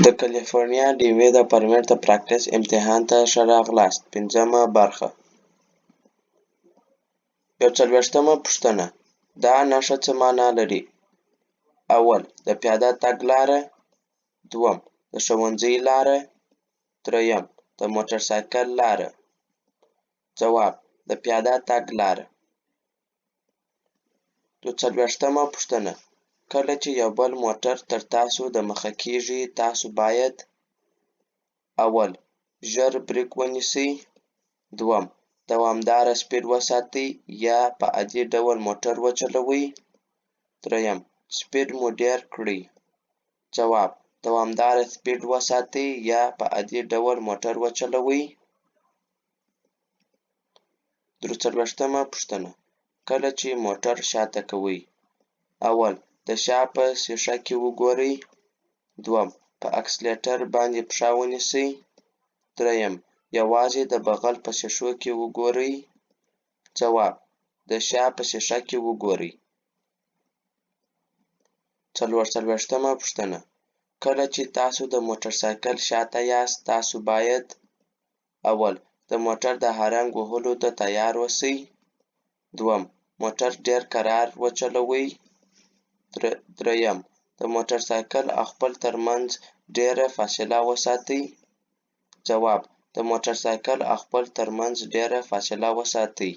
د کلیفورنیا ډیوې د پرمټ د پراکټس امتحان ته ښه راغلاست. 5مه برخه. 41مه پوښتنه: دا نښه څه معنا لري؟ اول: د پیاده تګ لاره. دوم: د ښوونځي لاره. دریم: د موټر سایکل لاره. ځواب: د پیاده تګ لاره. 42مه پوښتنه: کله چې یو بل موټر تر تاسو د مخه کیږي تاسو باید: اول: ژر بریک ونیسئ. دوم: دوامداره سپید وساتئ یا په عادي ډول موټر وچلوئ. دریم: سپید مو ډیر کړئ. ځواب: دوامداره سپید وساتئ یا په عادي ډول موټر وچلوئ. 43مه پوښتنه: کله چې موټر شاته کوئ: اول: د شا په ښیښه کې وګورئ. دوم: په اکسلیټر باندې پښه ونیسئ. دریم: یوازې د بغل په ښیښو کې وګورئ. ځواب: د شا په ښیښه کې وګورئ. 44مه پوښتنه: کله چې تاسو د موټر سایکل شاته یاست تاسو باید: اول: د موټر د هارن وهلو ته تیار اوسئ. دوم: موټر ډیر کرار وچلوئ. دریم: د موټر سایکل او خپل ترمنځ ډیره فاصله وساتئ. ځواب: د موټر سایکل او خپل ترمنځ ډیره فاصله وساتئ.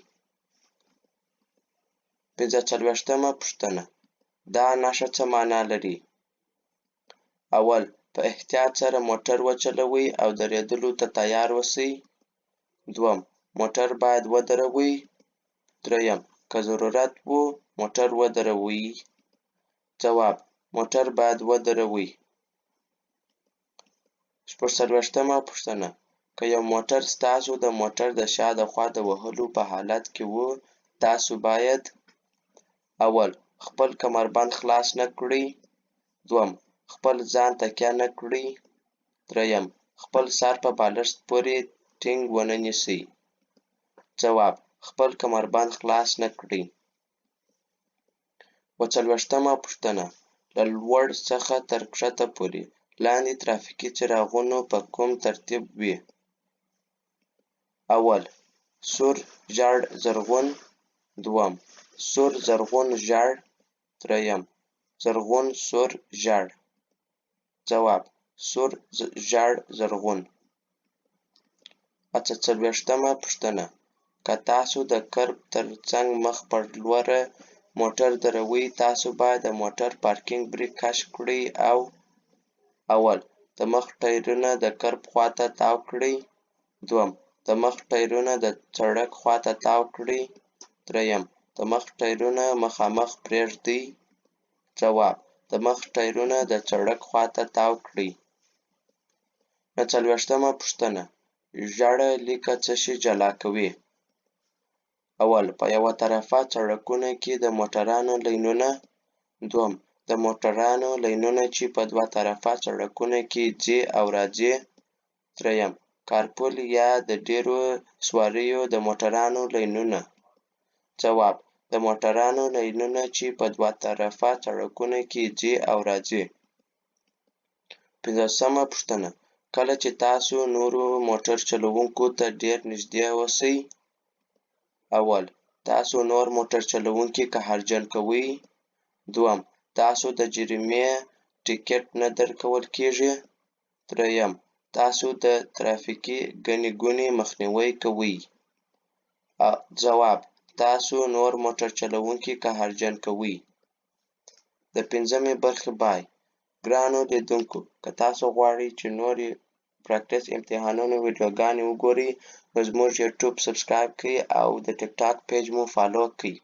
45مه پوښتنه: دا نښه څه معنا لري؟ اول: په احتیاط سره موټر وچلوئ او دریدلو ته تیار اوسئ. دوم: موټر باید ودروئ. دریم: که ضرورت وي موټر ودروئ. ځواب: موټر باید ودروئ. 46مه پوښتنه: که یو موټر ستاسو د موټر د شا د خوا د وهلو په حالت کې و تاسو باید: اول: خپل کمربند خلاص نه کړئ. دوم: خپل ځان تکیه نه کړئ. دریم: خپل سر په بالښت پورې ټینګ ونه نیسئ. ځواب: خپل کمربند خلاص نه کړئ. 47مه پوښتنه: له لوړ څخه تر ښکته پورې لاندې ترافیکي څراغونو په کوم ترتیب وي؟ اول: سور، ژړ، زرغون. دوم: سور، زرغون، ژړ. دریم: زرغون، سور، ژړ. ځواب: سور، ژړ، زرغون. 48مه پوښتنه: که تاسو د کرب تر څنګ مخ پر لوره موټر دروئ تاسو باید د موټر پارکینګ بریک کش کړئ او: اول: د مخ ټایرونه د کرب خواته تاو کړئ. دوم: د مخ ټایرونه د سړک خواته تاو کړئ. دریم: د مخ ټایرونه مخامخ پرېږدئ. ځواب: د مخ ټایرونه د سړک خواته تاو کړئ. 49مه پوښتنه: ژړه لیکه څه شی جلا کوي؟ اول: په یوه طرفه سړکونو کې د موټرانو لینونه. دوم: د موټرانو لینونه چې په دوه طرفه سړکونو کې ځي او راځي. دریم: کارپول یا د ډیرو سواریو د موټرانو لینونه. ځواب: د موټرانو لینونه چې په دوه طرفه سړکونو کې ځي او راځي. 50مه پوښتنه: کله چې تاسو نورو موټر چلوونکو ته ډیر نږدې اوسئ: اول: تاسو نور موټر چلوونکي قهرجن کوئ. دوم: تاسو د جریمې ټکټ نه درکول کیږي. دریم: تاسو د ترافیکي ګڼې ګوڼې مخنیوی کوئ. ځواب: تاسو نور موټر چلوونکي قهرجن کوئ. د 5مې برخې بای. ګرانو لیدونکو، که تاسو غواړئ چې نورې پراکټس امتحانونو ویډیوګانې وګورئ نو زموږ یوټیوب سبسکرایب کړئ او د ټیک ټاک پیج مو فالو کړئ.